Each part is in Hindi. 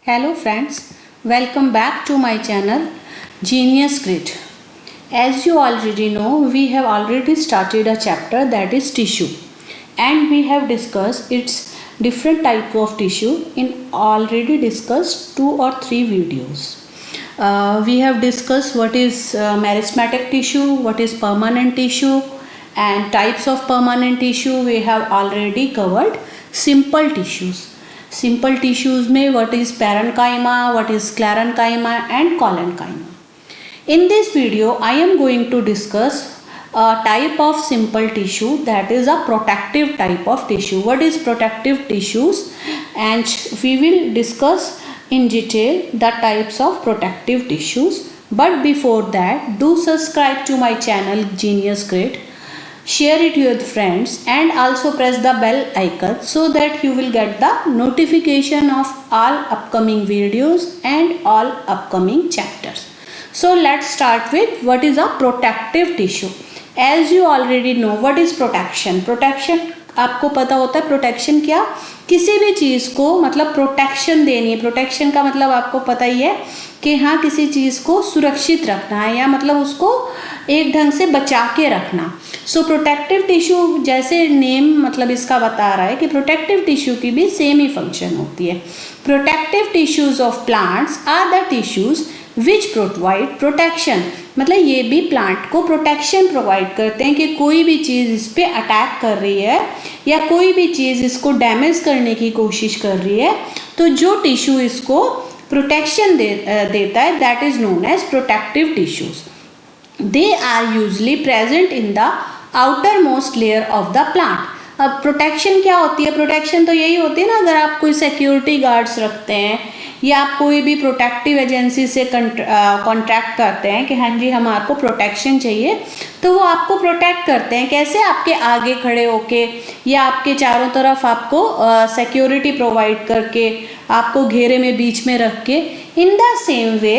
Hello friends, welcome back to my channel Genius Grid. As you already know, we have already started a chapter that is tissue, and we have discussed its different type of tissue in already discussed 2 or 3 videos. We have discussed what is meristematic tissue, what is permanent tissue, and types of permanent tissue. We have already covered simple tissues. Simple tissues में what is parenchyma, what is sclerenchyma and collenchyma. In this video, I am going to discuss a type of simple tissue that is a protective type of tissue. What is protective tissues? And we will discuss in detail the types of protective tissues. But before that, do subscribe to my channel Genius Grid. Share it with friends and also press the bell icon so that you will get the notification of all upcoming videos and all upcoming chapters. So let's start with what is a protective tissue. As you already know what is protection. Protection आपको पता होता है प्रोटेक्शन क्या, किसी भी चीज़ को मतलब प्रोटेक्शन देनी है. प्रोटेक्शन का मतलब आपको पता ही है कि हाँ किसी चीज़ को सुरक्षित रखना है या मतलब उसको एक ढंग से बचा के रखना. सो प्रोटेक्टिव टिश्यू जैसे नेम मतलब इसका बता रहा है कि प्रोटेक्टिव टिश्यू की भी सेम ही फंक्शन होती है. Protective tissues of plants are the tissues which provide protection. मतलब ये भी प्लांट को प्रोटेक्शन प्रोवाइड करते हैं कि कोई भी चीज़ इस पर अटैक कर रही है या कोई भी चीज़ इसको डैमेज करने की कोशिश कर रही है तो जो टिश्यू इसको प्रोटेक्शन देता है that is known as protective tissues. They are usually present in the outermost layer of the plant. अब प्रोटेक्शन क्या होती है? प्रोटेक्शन तो यही होती है ना, अगर आप कोई सिक्योरिटी गार्ड्स रखते हैं या आप कोई भी प्रोटेक्टिव एजेंसी से कॉन्ट्रैक्ट करते हैं कि हाँ जी हम आपको प्रोटेक्शन चाहिए, तो वो आपको प्रोटेक्ट करते हैं. कैसे? आपके आगे खड़े होके या आपके चारों तरफ आपको सिक्योरिटी प्रोवाइड करके, आपको घेरे में बीच में रख के. इन द सेम वे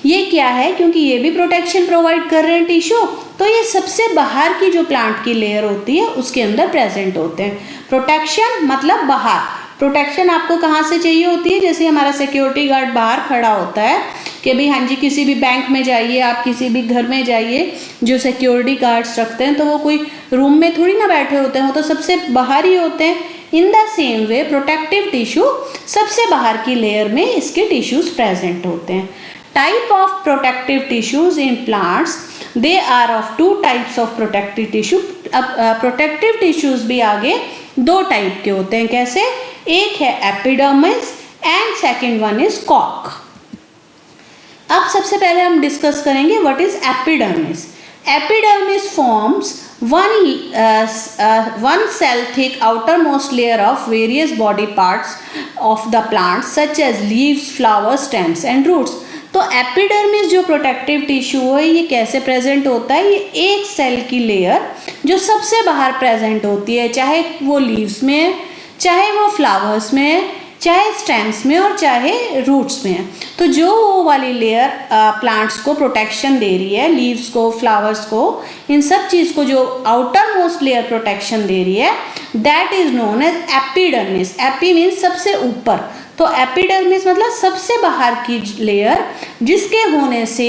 ये क्या है, क्योंकि ये भी प्रोटेक्शन प्रोवाइड कर रहे हैं टिश्यू, तो ये सबसे बाहर की जो प्लांट की लेयर होती है उसके अंदर प्रेजेंट होते हैं. प्रोटेक्शन मतलब बाहर. प्रोटेक्शन आपको कहाँ से चाहिए होती है? जैसे हमारा सिक्योरिटी गार्ड बाहर खड़ा होता है कि भाई हाँ जी किसी भी बैंक में जाइए, आप किसी भी घर में जाइए, जो सिक्योरिटी गार्ड्स रखते हैं तो वो कोई रूम में थोड़ी ना बैठे होते हैं, वो तो सबसे बाहर ही होते हैं. In the same way protective tissue सबसे बाहर की लेयर में इसके टिश्यूज प्रेजेंट होते हैं. Type of protective tissues in plants, they are of 2 types of protective tissue. अब प्रोटेक्टिव टिश्यूज भी आगे 2 टाइप के होते हैं. कैसे? एक है epidermis and second one is cork. अब सबसे पहले हम डिस्कस करेंगे what is epidermis. Epidermis forms one cell thick outermost layer of various body parts of the plant such as leaves, flowers, stems and roots. तो एपिडर्मिस जो प्रोटेक्टिव टिश्यू है ये कैसे प्रेजेंट होता है? ये एक सेल की लेयर जो सबसे बाहर प्रेजेंट होती है, चाहे वो लीव्स में है, चाहे वो फ्लावर्स में है, चाहे स्टेम्स में और चाहे रूट्स में है. तो जो वो वाली लेयर प्लांट्स को प्रोटेक्शन दे रही है, लीव्स को, फ्लावर्स को, इन सब चीज़ को जो आउटर मोस्ट लेयर प्रोटेक्शन दे रही है that is known as epidermis. Epi means सबसे ऊपर, तो एपिडर्मिस मतलब सबसे बाहर की लेयर जिसके होने से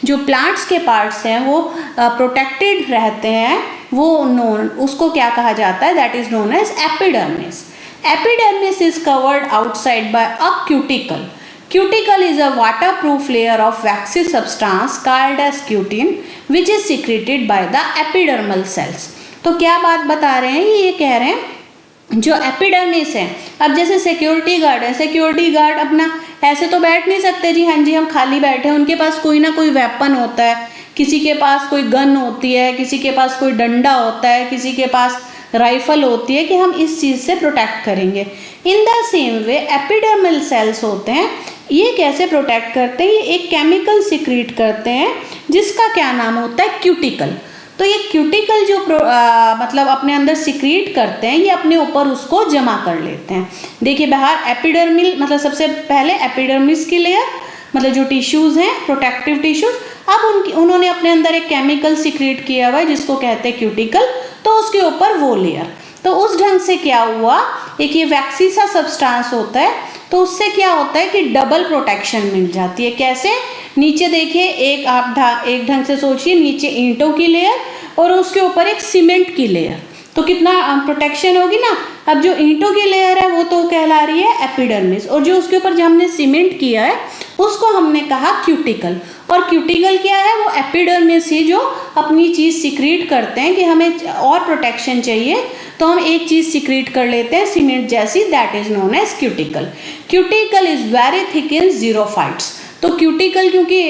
जो प्लांट्स के पार्ट्स हैं वो प्रोटेक्टेड रहते हैं, वो नोन उसको क्या कहा जाता है? That is known as epidermis. Epidermis is covered outside by a cuticle. Cuticle is a waterproof layer of waxy substance called as cutin, which is secreted by the epidermal cells. तो क्या बात बता रहे हैं? ये कह रहे हैं जो एपिडर्मिस है, अब जैसे सिक्योरिटी गार्ड है, सिक्योरिटी गार्ड अपना ऐसे तो बैठ नहीं सकते जी हाँ जी हम खाली बैठे हैं, उनके पास कोई ना कोई वेपन होता है, किसी के पास कोई गन होती है, किसी के पास कोई डंडा होता है, किसी के पास राइफल होती है कि हम इस चीज़ से प्रोटेक्ट करेंगे. In the same way epidermal cells होते हैं, ये कैसे प्रोटेक्ट करते हैं? ये एक केमिकल सिक्रीट करते हैं जिसका क्या नाम होता है? क्यूटिकल. तो ये क्यूटिकल जो मतलब अपने अंदर सिक्रीट करते हैं ये अपने ऊपर उसको जमा कर लेते हैं. देखिए बाहर एपिडर्मिल मतलब सबसे पहले एपिडर्मिस की लेयर मतलब जो टिश्यूज़ हैं प्रोटेक्टिव टिश्यूज़, अब उन्होंने अपने अंदर एक केमिकल सिक्रीट किया हुआ है जिसको कहते हैं क्यूटिकल, तो उसके ऊपर वो लेयर. तो उस ढंग से क्या हुआ, एक ये वैक्सी सा सब्सटेंस होता है, तो उससे क्या होता है कि डबल प्रोटेक्शन मिल जाती है। कैसे? नीचे देखिए, एक ढंग से सोचिए, नीचे ईंटों की लेयर और उसके ऊपर एक सीमेंट की लेयर, तो कितना प्रोटेक्शन होगी ना। अब जो ईंटों की लेयर है वो तो कहला रही है एपिडर्मिस, और जो उसके ऊपर जो हमने सीमेंट किया है उसको हमने कहा क्यूटिकल। और क्यूटिकल क्या है? वो एपिडर्मिस ही जो अपनी चीज़ सिक्रीट करते हैं कि हमें और प्रोटेक्शन चाहिए, तो हम एक चीज़ सिक्रीट कर लेते हैं सीमेंट जैसी, that is known as cuticle. Cuticle is very thick in xerophytes. तो क्यूटिकल क्योंकि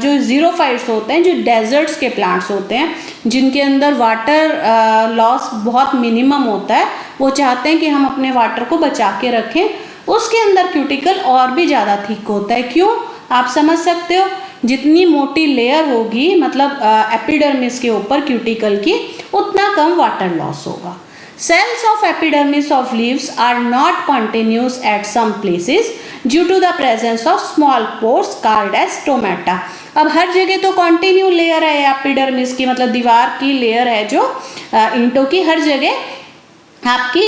जो जीरोफाइट्स होते हैं, जो डेजर्ट्स के प्लांट्स होते हैं जिनके अंदर वाटर लॉस बहुत मिनिमम होता है, वो चाहते हैं कि हम अपने वाटर को बचा के रखें, उसके अंदर क्यूटिकल और भी ज़्यादा थिक होता है। क्यों? आप समझ सकते हो, जितनी मोटी लेयर होगी मतलब एपिडर्मिस के ऊपर क्यूटिकल की, उतना कम वाटर लॉस होगा। Cells of epidermis of leaves are not continuous at some places due to the presence of small pores called as stomata. अब हर जगह तो कॉन्टिन्यू लेयर है एपिडर्मिस की, मतलब दीवार की लेयर है जो ईंटों की, हर जगह आपकी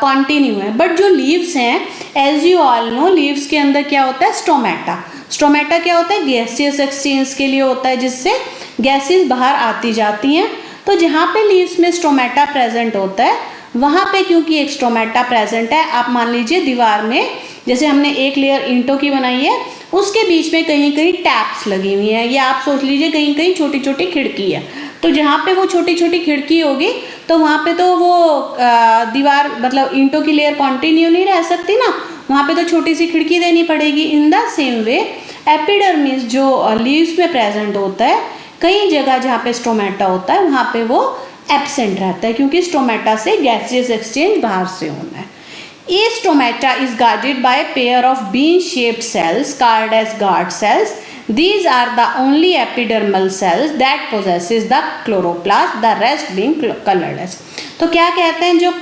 कॉन्टिन्यू है। बट जो लीव्स हैं, as you all know, leaves के अंदर क्या होता है? स्टोमेटा। स्टोमेटा क्या होता है? गैसियस एक्सचेंज के लिए होता है, जिससे गैसेस बाहर आती जाती हैं। तो जहाँ पे लीव्स में स्टोमेटा प्रेजेंट होता है, वहाँ पे क्योंकि एक स्टोमेटा प्रेजेंट है, आप मान लीजिए दीवार में जैसे हमने एक लेयर ईंटों की बनाई है, उसके बीच में कहीं कहीं टैप्स लगी हुई हैं, या आप सोच लीजिए कहीं कहीं छोटी छोटी खिड़की है। तो जहाँ पे वो छोटी छोटी खिड़की होगी, तो वहाँ पे तो वो दीवार मतलब ईंटों की लेयर कॉन्टिन्यू नहीं रह सकती ना, वहाँ पे तो छोटी सी खिड़की देनी पड़ेगी। In the same way epidermis जो लीव्स में प्रेजेंट होता है, कई जगह जहाँ पे स्टोमेटा होता है वहाँ पे वो एब्सेंट रहता है, क्योंकि स्टोमेटा से गैसियस एक्सचेंज बाहर से होना है। ये stomata is guarded by pair of bean shaped cells called as guard cells. These are the only epidermal cells that possesses the chloroplast, the rest being colorless. तो क्या कहते हैं, जो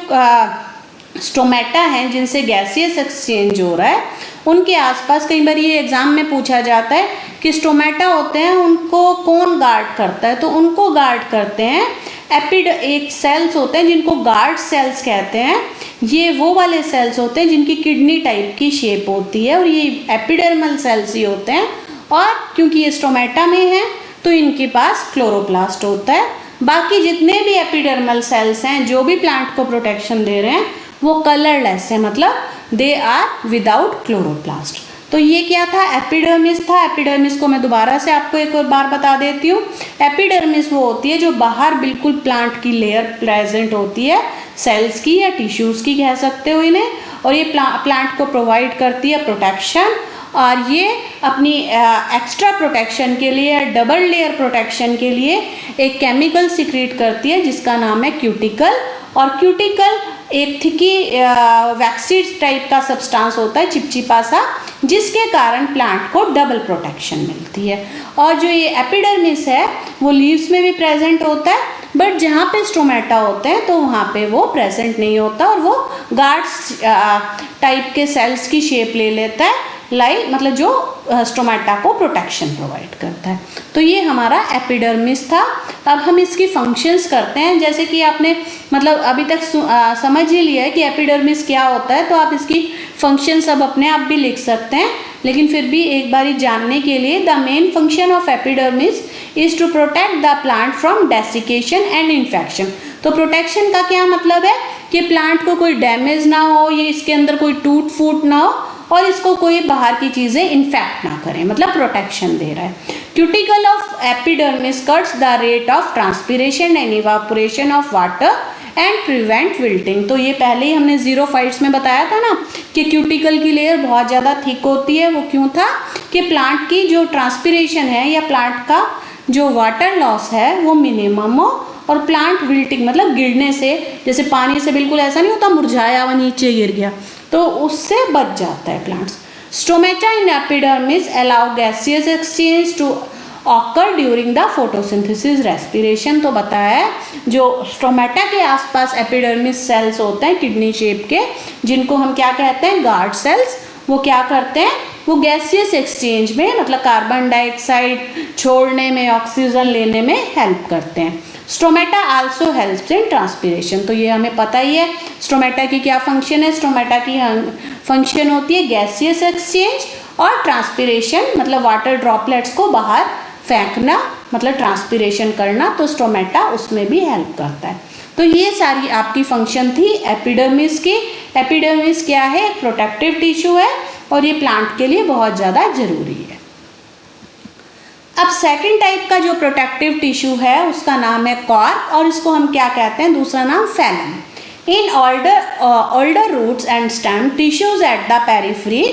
स्टोमेटा हैं जिनसे गैसियस एक्सचेंज हो रहा है, उनके आसपास कई बार ये एग्जाम में पूछा जाता है कि स्टोमेटा होते हैं उनको कौन गार्ड करता है, तो उनको गार्ड करते हैं एक सेल्स होते हैं जिनको गार्ड सेल्स कहते हैं। ये वो वाले सेल्स होते हैं जिनकी किडनी टाइप की शेप होती है, और ये एपिडर्मल सेल्स ही होते हैं। और क्योंकि ये स्टोमेटा में है तो इनके पास क्लोरोप्लास्ट होता है। बाकी जितने भी एपिडर्मल सेल्स हैं जो भी प्लांट को प्रोटेक्शन दे रहे हैं, वो कलरलेस है, मतलब दे आर विदाउट क्लोरोप्लास्ट। तो ये क्या था? एपिडर्मिस था। एपिडर्मिस को मैं दोबारा से आपको एक और बार बता देती हूँ। एपिडर्मिस वो होती है जो बाहर बिल्कुल प्लांट की लेयर प्रेजेंट होती है, सेल्स की या टिश्यूज़ की कह सकते हो इन्हें, और ये प्लांट को प्रोवाइड करती है प्रोटेक्शन। और ये अपनी एक्स्ट्रा प्रोटेक्शन के लिए, डबल लेयर प्रोटेक्शन के लिए एक केमिकल सिक्रीट करती है जिसका नाम है क्यूटिकल। और क्यूटिकल एक थिकी वैक्सीड टाइप का सब्सटेंस होता है, चिपचिपा सा, जिसके कारण प्लांट को डबल प्रोटेक्शन मिलती है। और जो ये एपिडर्मिस है वो लीव्स में भी प्रेजेंट होता है, बट जहाँ पे स्टोमेटा होते हैं तो वहाँ पे वो प्रेजेंट नहीं होता, और वो गार्ड्स टाइप के सेल्स की शेप ले लेता है, मतलब जो स्टोमेटा को प्रोटेक्शन प्रोवाइड करता है। तो ये हमारा एपिडर्मिस था। अब हम इसकी फंक्शंस करते हैं, जैसे कि आपने मतलब अभी तक समझ ही लिया है कि एपिडर्मिस क्या होता है, तो आप इसकी फंक्शंस अब अपने आप भी लिख सकते हैं, लेकिन फिर भी एक बारी जानने के लिए, the main function of epidermis is to protect the plant from desiccation and infection. तो प्रोटेक्शन का क्या मतलब है कि प्लांट को कोई डैमेज ना हो, ये इसके अंदर कोई टूट फूट ना हो, और इसको कोई बाहर की चीज़ें इन्फेक्ट ना करें, मतलब प्रोटेक्शन दे रहा है। Cuticle of epidermis cuts the rate of transpiration and evaporation of water and prevent wilting. तो ये पहले ही हमने जीरोफाइट्स में बताया था ना कि क्यूटिकल की लेयर बहुत ज़्यादा थिक होती है। वो क्यों था कि प्लांट की जो ट्रांसपिरेशन है या प्लांट का जो वाटर लॉस है वो मिनिमम हो, और प्लांट विल्टिंग मतलब गिरने से, जैसे पानी से बिल्कुल ऐसा नहीं होता मुरझाया हुआ नीचे गिर गया, तो उससे बच जाता है plants. Stomata in epidermis allow gaseous exchange to occur during the photosynthesis respiration. तो बताया है जो स्टोमेटा के आसपास एपिडर्मिस सेल्स होते हैं किडनी शेप के, जिनको हम क्या कहते हैं? Guard cells. वो क्या करते हैं? वो गैसियस एक्सचेंज में, मतलब कार्बन डाइऑक्साइड छोड़ने में, ऑक्सीजन लेने में हेल्प करते हैं। Stomata also helps in transpiration, तो ये हमें पता ही है स्टोमेटा की क्या फंक्शन है। स्टोमेटा की फंक्शन होती है गैसियस एक्सचेंज और ट्रांसपीरेशन, मतलब वाटर ड्रॉपलेट्स को बाहर फेंकना, मतलब ट्रांसपीरेशन करना, तो स्टोमेटा उसमें भी हेल्प करता है। तो ये सारी आपकी फंक्शन थी एपिडर्मिस की। एपिडर्मिस क्या है? एक प्रोटेक्टिव टिश्यू है और ये प्लांट के लिए बहुत ज़्यादा जरूरी है। अब सेकंड टाइप का जो प्रोटेक्टिव टिश्यू है उसका नाम है कॉर्क, और इसको हम क्या कहते हैं? दूसरा नाम phellum. In older roots and stem tissues at the periphery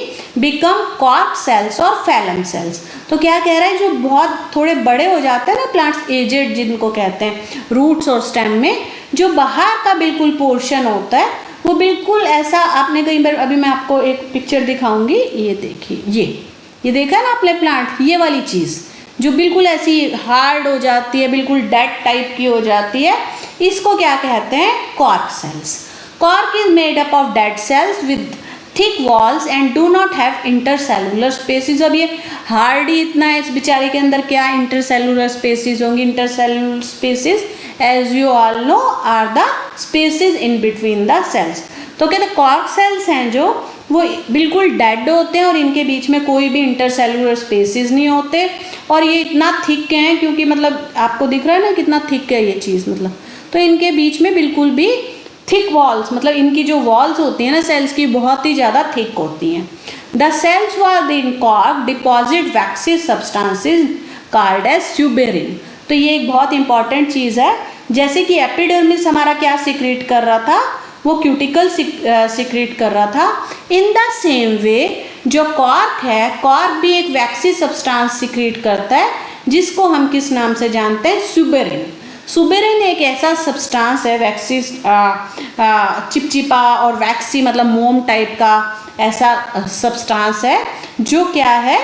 become cork cells और phellem cells। तो क्या कह रहा है, जो बहुत थोड़े बड़े हो जाते हैं ना प्लांट्स, एजेड जिनको कहते हैं, रूट्स और स्टेम में जो बाहर का बिल्कुल पोर्शन होता है वो बिल्कुल ऐसा, आपने कई बार, अभी मैं आपको एक पिक्चर दिखाऊंगी, ये देखिए, ये देखा ना आपने प्लांट, ये वाली चीज़ जो बिल्कुल ऐसी हार्ड हो जाती है, बिल्कुल डेड टाइप की हो जाती है, इसको क्या कहते हैं? Cork cells. Cork is made up of dead cells with thick walls and do not have intercellular spaces. अब ये हार्ड ही इतना है, इस बेचारे के अंदर क्या इंटरसेलुलर स्पेसिस होंगी? Intercellular spaces as you all know are the spaces in between the cells. तो कहते हैं कॉर्क सेल्स हैं जो वो बिल्कुल डेड होते हैं और इनके बीच में कोई भी इंटरसेलुलर स्पेसिस नहीं होते, और ये इतना थिक हैं, क्योंकि मतलब आपको दिख रहा है ना कितना थिक है ये चीज़, मतलब तो इनके बीच में बिल्कुल भी थिक वॉल्स, मतलब इनकी जो वॉल्स होती हैं ना सेल्स की, बहुत ही ज़्यादा थिक होती हैं। The cells were in cork deposit waxy substances called as suberin. तो ये एक बहुत इंपॉर्टेंट चीज़ है। जैसे कि एपिडर्मिस हमारा क्या सिक्रेट कर रहा था? वो क्यूटिकल सिक्रेट कर रहा था। इन द सेम वे जो कॉर्क है, कॉर्क भी एक वैक्सी सब्सटेंस सिक्रेट करता है जिसको हम किस नाम से जानते हैं? सुबेरिन। सुबेरिन एक ऐसा सब्सटेंस है, वैक्सी चिपचिपा और वैक्सी मतलब मोम टाइप का ऐसा सब्सटेंस है जो क्या है,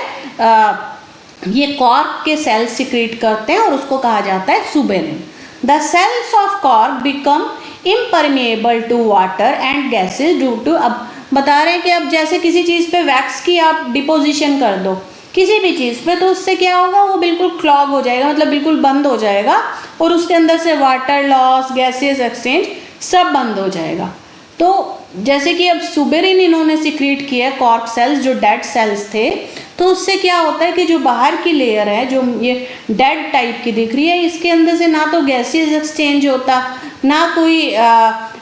ये कॉर्क के सेल्स सिक्रेट करते हैं और उसको कहा जाता है suberin. The cells of cork become impermeable to water and gases due to, अब बता रहे हैं कि अब जैसे किसी चीज़ पे वैक्स की आप डिपोजिशन कर दो किसी भी चीज़ पे, तो उससे क्या होगा? वो बिल्कुल क्लॉग हो जाएगा, मतलब बिल्कुल बंद हो जाएगा, और उसके अंदर से वाटर लॉस, गैसेस एक्सचेंज सब बंद हो जाएगा। तो जैसे कि अब सुबेरिन इन्होंने सिक्रीट किया है कॉर्क सेल्स जो डेड सेल्स थे, तो उससे क्या होता है कि जो बाहर की लेयर है जो ये डेड टाइप की दिख रही है, इसके अंदर से ना तो गैसेस एक्सचेंज होता, ना कोई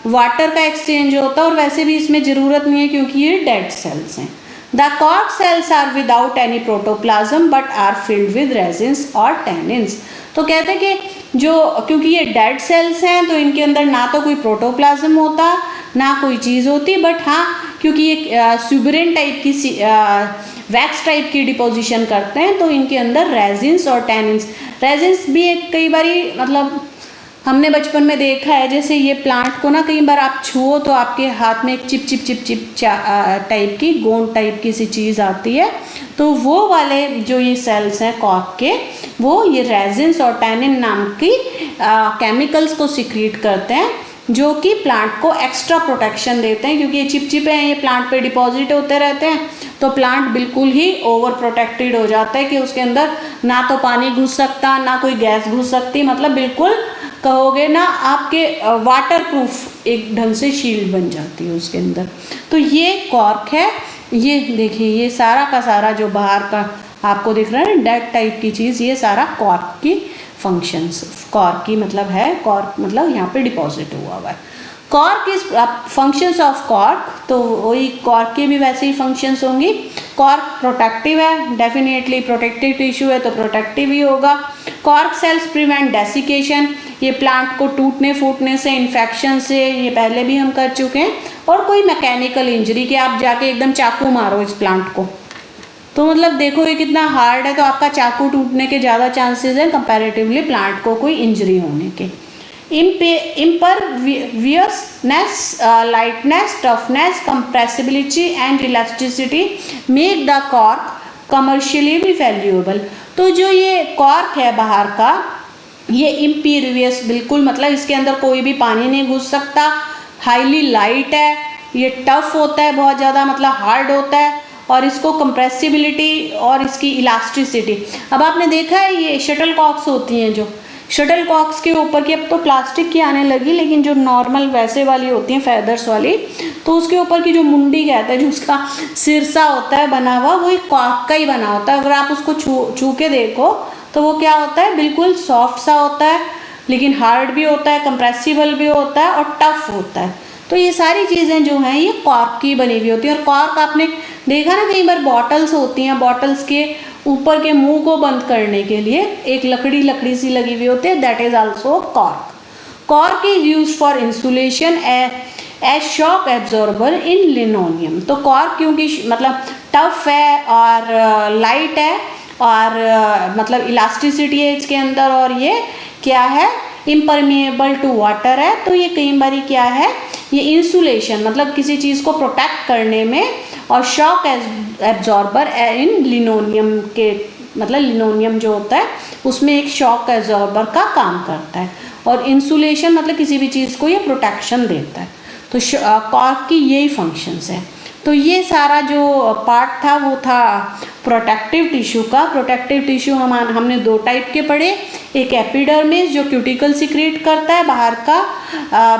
वाटर का एक्सचेंज होता, और वैसे भी इसमें ज़रूरत नहीं है क्योंकि ये डेड सेल्स हैं। The cork cells are without any protoplasm but are filled with resins और टैनिन्स। तो कहते हैं कि जो, क्योंकि ये डेड सेल्स हैं तो इनके अंदर ना तो कोई प्रोटोप्लाज्म होता ना कोई चीज़ होती, बट हाँ क्योंकि ये सुबेरिन टाइप की वैक्स टाइप की डिपोजिशन करते हैं तो इनके अंदर रेजिन्स और टैनिन्स, रेजिन्स भी एक कई बारी मतलब हमने बचपन में देखा है, जैसे ये प्लांट को ना कई बार आप छुओ तो आपके हाथ में एक chip chip chip chip type की गोंद टाइप की सी चीज़ आती है, तो वो वाले जो ये सेल्स हैं कॉर्क के, वो ये रेजिन्स और टैनिन नाम की केमिकल्स को सिक्रीट करते हैं जो कि प्लांट को एक्स्ट्रा प्रोटेक्शन देते हैं, क्योंकि ये चिपचिपे हैं, ये प्लांट पे डिपॉजिट होते रहते हैं, तो प्लांट बिल्कुल ही ओवर प्रोटेक्टेड हो जाता है कि उसके अंदर ना तो पानी घुस सकता ना कोई गैस घुस सकती, मतलब बिल्कुल कहोगे ना आपके वाटर प्रूफ एक ढंग से शील्ड बन जाती है उसके अंदर। तो ये कॉर्क है, ये देखिए ये सारा का सारा जो बाहर का आपको दिख रहा है डेड टाइप की चीज़, ये सारा कॉर्क की फंक्शंस, कॉर्क की मतलब है, कॉर्क मतलब यहाँ पे डिपॉजिट हुआ है। Cork is functions of cork, तो वही कॉर्क के भी वैसे ही फंक्शंस होंगी। कॉर्क प्रोटेक्टिव है, डेफिनेटली प्रोटेक्टिव टिश्यू है तो प्रोटेक्टिव ही होगा। कॉर्क सेल्स प्रिवेंट डेसिकेशन, ये प्लांट को टूटने फूटने से, इन्फेक्शन से, ये पहले भी हम कर चुके हैं, और कोई मैकेनिकल इंजरी कि आप जाके एकदम चाकू मारो इस प्लांट को, तो मतलब देखो ये कितना हार्ड है, तो आपका चाकू टूटने के ज़्यादा चांसेस हैं कंपैरेटिवली प्लांट को कोई इंजरी होने के। imperviousness, lightness, toughness, compressibility and elasticity make the cork commercially valuable। तो जो ये कॉर्क है बाहर का, ये इम्पीरियस बिल्कुल, मतलब इसके अंदर कोई भी पानी नहीं घुस सकता, हाईली लाइट है, ये टफ होता है बहुत ज़्यादा, मतलब हार्ड होता है, और इसको कंप्रेसिबिलिटी और इसकी इलास्टिसिटी, अब आपने देखा है ये शटल कॉक्स होती हैं जो शटल कॉक्स के ऊपर की अब तो प्लास्टिक की आने लगी, लेकिन जो नॉर्मल वैसे वाली होती हैं फेदर्स वाली, तो उसके ऊपर की जो मुंडी कहते हैं, जो उसका सिरसा होता है बना हुआ, वो एक कॉर्क का ही बना होता है। अगर आप उसको छू के देखो तो वो क्या होता है, बिल्कुल सॉफ्ट सा होता है, लेकिन हार्ड भी होता है, कंप्रेसिबल भी होता है और टफ होता है। तो ये सारी चीज़ें जो हैं ये कॉर्क की बनी हुई होती है। और कॉर्क आपने देखा ना, कई बार बॉटल्स होती हैं, बॉटल्स के ऊपर के मुंह को बंद करने के लिए एक लकड़ी सी लगी हुई होती है, that is also cork. Cork is used for insulation as shock absorber in linoleum. तो कॉर्क क्योंकि मतलब टफ है और लाइट है और मतलब इलास्टिसिटी है इसके अंदर, और ये क्या है, इम्परमिएबल टू वाटर है, तो ये कई बार क्या है, ये इंसुलेशन मतलब किसी चीज़ को प्रोटेक्ट करने में, और शॉक एब्जॉर्बर इन लिनोलियम के मतलब लिनोलियम जो होता है उसमें एक शॉक एब्जॉर्बर का काम करता है, और इंसुलेशन मतलब किसी भी चीज़ को ये प्रोटेक्शन देता है। तो कॉर्क की यही फंक्शंस है। तो ये सारा जो पार्ट था वो था प्रोटेक्टिव टिश्यू का। प्रोटेक्टिव टिश्यू हमने दो टाइप के पढ़े, एक एपिडर्मिस जो क्यूटिकल सिक्रेट करता है बाहर का,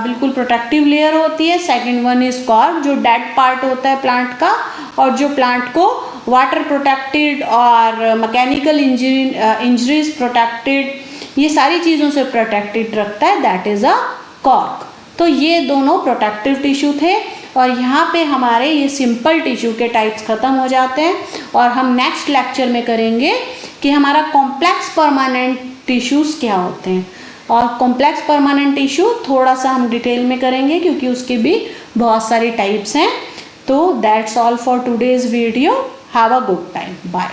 बिल्कुल प्रोटेक्टिव लेयर होती है। सेकंड वन इज कॉर्क जो डेड पार्ट होता है प्लांट का, और जो प्लांट को वाटर प्रोटेक्टेड और मैकेनिकल इंजरीज प्रोटेक्टेड, ये सारी चीज़ों से प्रोटेक्टेड रखता है, दैट इज़ अ कॉर्क। तो ये दोनों प्रोटेक्टिव टिश्यू थे, और यहाँ पे हमारे ये सिंपल टिश्यू के टाइप्स ख़त्म हो जाते हैं, और हम नेक्स्ट लेक्चर में करेंगे कि हमारा कॉम्प्लेक्स परमानेंट टिश्यूज़ क्या होते हैं। और कॉम्प्लेक्स परमानेंट टिश्यू थोड़ा सा हम डिटेल में करेंगे क्योंकि उसके भी बहुत सारी टाइप्स हैं। तो that's all for today's video. Have a good time, bye.